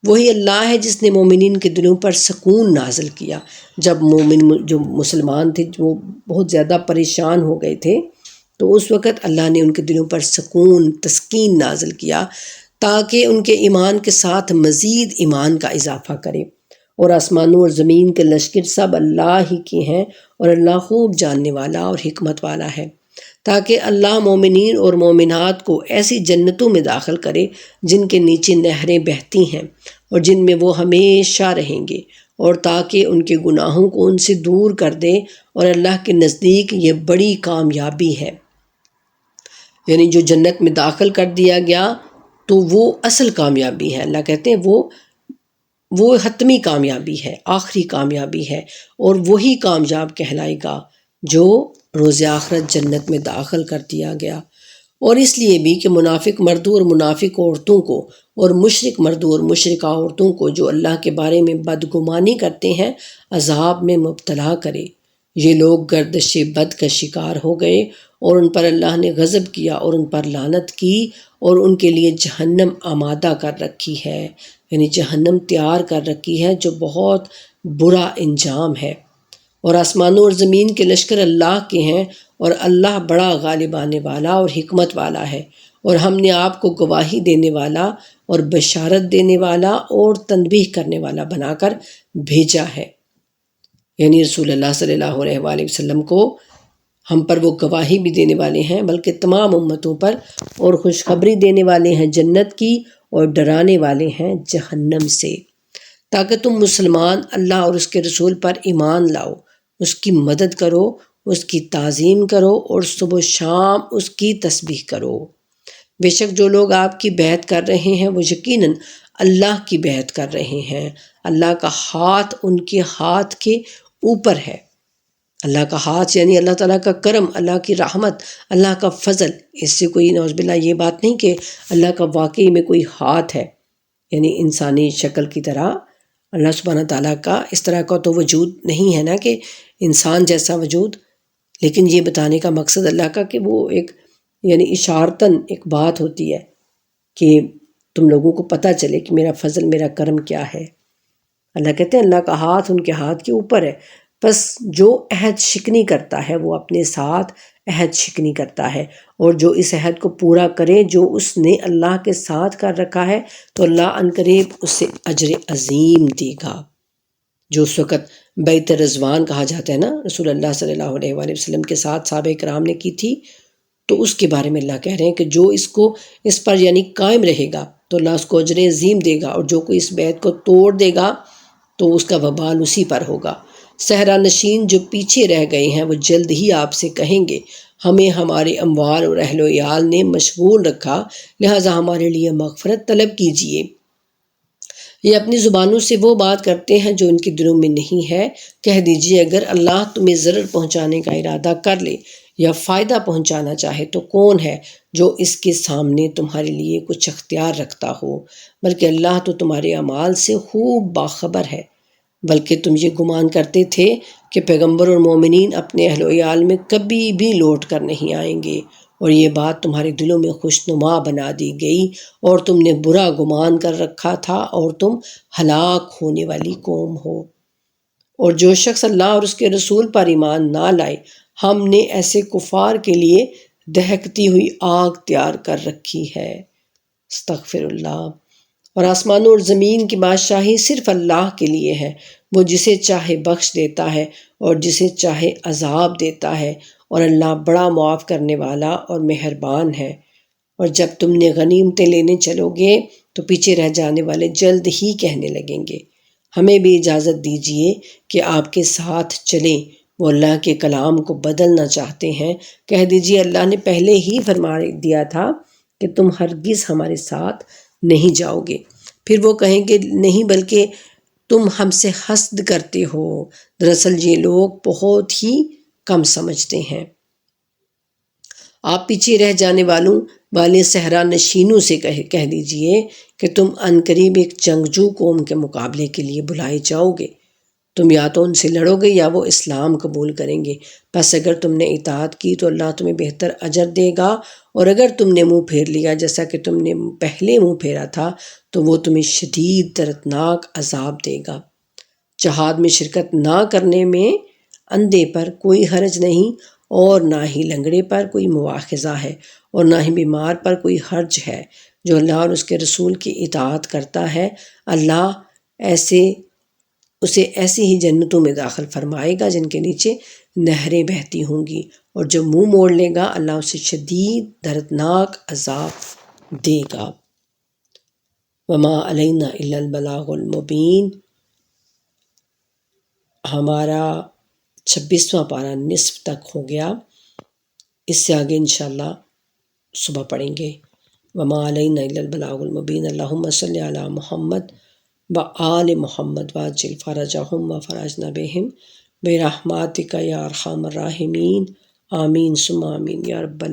وہی اللہ ہے جس نے مومنین کے دلوں پر سکون نازل کیا۔ جب مومن جو مسلمان تھے وہ بہت زیادہ پریشان ہو گئے تھے تو اس وقت اللہ نے ان کے دلوں پر سکون، تسکین نازل کیا تاکہ ان کے ایمان کے ساتھ مزید ایمان کا اضافہ کرے۔ اور آسمانوں اور زمین کے لشکر سب اللہ ہی کے ہیں اور اللہ خوب جاننے والا اور حکمت والا ہے، تاکہ اللہ مومنین اور مومنات کو ایسی جنتوں میں داخل کرے جن کے نیچے نہریں بہتی ہیں اور جن میں وہ ہمیشہ رہیں گے، اور تاکہ ان کے گناہوں کو ان سے دور کر دے، اور اللہ کے نزدیک یہ بڑی کامیابی ہے۔ یعنی جو جنت میں داخل کر دیا گیا تو وہ اصل کامیابی ہے۔ اللہ کہتے ہیں وہ حتمی کامیابی ہے، آخری کامیابی ہے، اور وہی کامیاب کہلائے گا جو روز آخرت جنت میں داخل کر دیا گیا۔ اور اس لیے بھی کہ منافق مردوں اور منافق عورتوں کو اور مشرک مردوں اور مشرکہ عورتوں کو جو اللہ کے بارے میں بدگمانی کرتے ہیں عذاب میں مبتلا کرے۔ یہ لوگ گردش بد کا شکار ہو گئے اور ان پر اللہ نے غضب کیا اور ان پر لعنت کی، اور ان کے لیے جہنم آمادہ کر رکھی ہے، یعنی جہنم تیار کر رکھی ہے جو بہت برا انجام ہے۔ اور آسمانوں اور زمین کے لشکر اللہ کے ہیں اور اللہ بڑا غالب آنے والا اور حکمت والا ہے، اور ہم نے آپ کو گواہی دینے والا اور بشارت دینے والا اور تنبیہ کرنے والا بنا کر بھیجا ہے۔ یعنی رسول اللہ صلی اللہ علیہ وآلہ وسلم کو ہم پر وہ گواہی بھی دینے والے ہیں بلکہ تمام امتوں پر، اور خوشخبری دینے والے ہیں جنت کی اور ڈرانے والے ہیں جہنم سے، تاکہ تم مسلمان اللہ اور اس کے رسول پر ایمان لاؤ، اس کی مدد کرو، اس کی تعظیم کرو اور صبح و شام اس کی تسبیح کرو۔ بے شک جو لوگ آپ کی بیعت کر رہے ہیں وہ یقیناً اللہ کی بیعت کر رہے ہیں۔ اللہ کا ہاتھ ان کے ہاتھ کے اوپر ہے۔ اللہ کا ہاتھ یعنی اللہ تعالیٰ کا کرم، اللہ کی رحمت، اللہ کا فضل۔ اس سے کوئی نعوذ باللہ یہ بات نہیں کہ اللہ کا واقعی میں کوئی ہاتھ ہے، یعنی انسانی شکل کی طرح اللہ سبحانہ تعالیٰ کا اس طرح کا تو وجود نہیں ہے نا کہ انسان جیسا وجود، لیکن یہ بتانے کا مقصد اللہ کا کہ وہ ایک یعنی اشارتاً ایک بات ہوتی ہے کہ تم لوگوں کو پتہ چلے کہ میرا فضل، میرا کرم کیا ہے۔ اللہ کہتے ہیں اللہ کا ہاتھ ان کے ہاتھ کے اوپر ہے، بس جو عہد شکنی کرتا ہے وہ اپنے ساتھ عہد شکنی کرتا ہے، اور جو اس عہد کو پورا کرے جو اس نے اللہ کے ساتھ کر رکھا ہے تو اللہ عنقریب اسے اجر عظیم دے گا۔ جو اس وقت بیت رضوان کہا جاتا ہے نا، رسول اللہ صلی اللہ علیہ وآلہ وسلم کے ساتھ صحابہ کرام نے کی تھی، تو اس کے بارے میں اللہ کہہ رہے ہیں کہ جو اس پر یعنی قائم رہے گا تو اللہ اس کو اجر عظیم دے گا، اور جو کوئی اس بیعت کو توڑ دے گا تو اس کا وبال اسی پر ہوگا۔ صحرا نشین جو پیچھے رہ گئے ہیں وہ جلد ہی آپ سے کہیں گے ہمیں ہمارے اموال اور اہل و عیال نے مشغول رکھا، لہٰذا ہمارے لیے مغفرت طلب کیجیے۔ یہ اپنی زبانوں سے وہ بات کرتے ہیں جو ان کے دلوں میں نہیں ہے۔ کہہ دیجیے اگر اللہ تمہیں ضرر پہنچانے کا ارادہ کر لے یا فائدہ پہنچانا چاہے تو کون ہے جو اس کے سامنے تمہارے لیے کچھ اختیار رکھتا ہو؟ بلکہ اللہ تو تمہارے اعمال سے خوب باخبر ہے۔ بلکہ تم یہ گمان کرتے تھے کہ پیغمبر اور مومنین اپنے اہل و عیال میں کبھی بھی لوٹ کر نہیں آئیں گے، اور یہ بات تمہارے دلوں میں خوشنما بنا دی گئی اور تم نے برا گمان کر رکھا تھا اور تم ہلاک ہونے والی قوم ہو۔ اور جو شخص اللہ اور اس کے رسول پر ایمان نہ لائے، ہم نے ایسے کفار کے لیے دہکتی ہوئی آگ تیار کر رکھی ہے۔ استغفر اللہ۔ اور آسمانوں اور زمین کی بادشاہی صرف اللہ کے لیے ہے، وہ جسے چاہے بخش دیتا ہے اور جسے چاہے عذاب دیتا ہے، اور اللہ بڑا معاف کرنے والا اور مہربان ہے۔ اور جب تم نے غنیمتیں لینے چلو گے تو پیچھے رہ جانے والے جلد ہی کہنے لگیں گے ہمیں بھی اجازت دیجیے کہ آپ کے ساتھ چلیں، وہ اللہ کے کلام کو بدلنا چاہتے ہیں۔ کہہ دیجیے اللہ نے پہلے ہی فرما دیا تھا کہ تم ہرگز ہمارے ساتھ نہیں جاؤ گے۔ پھر وہ کہیں گے نہیں بلکہ تم ہم سے حسد کرتے ہو۔ دراصل یہ لوگ بہت ہی کم سمجھتے ہیں۔ آپ پیچھے رہ جانے والے صحرا نشینوں سے کہہ دیجئے کہ تم عنقریب ایک جنگجو قوم کے مقابلے کے لیے بلائے جاؤ گے، تم یا تو ان سے لڑو گے یا وہ اسلام قبول کریں گے، پس اگر تم نے اطاعت کی تو اللہ تمہیں بہتر اجر دے گا، اور اگر تم نے منہ پھیر لیا جیسا کہ تم نے پہلے منہ پھیرا تھا تو وہ تمہیں شدید دردناک عذاب دے گا۔ جہاد میں شرکت نہ کرنے میں اندھے پر کوئی حرج نہیں، اور نہ ہی لنگڑے پر کوئی مواخذہ ہے، اور نہ ہی بیمار پر کوئی حرج ہے۔ جو اللہ اور اس کے رسول کی اطاعت کرتا ہے اللہ اسے ایسی ہی جنتوں میں داخل فرمائے گا جن کے نیچے نہریں بہتی ہوں گی، اور جو منہ موڑ لے گا اللہ اسے شدید دردناک عذاب دے گا۔ وما علینا الا البلاغ المبین۔ ہمارا 26واں پارہ نصف تک ہو گیا، اس سے آگے انشاءاللہ صبح پڑھیں گے۔ وما علینا الا البلاغ المبین۔ اللہم صلی علی محمد وآل محمد وعجل فرجہم وفرجنا بہم برحمتک یا ارحم الراحمین، آمین ثم آمین یا رب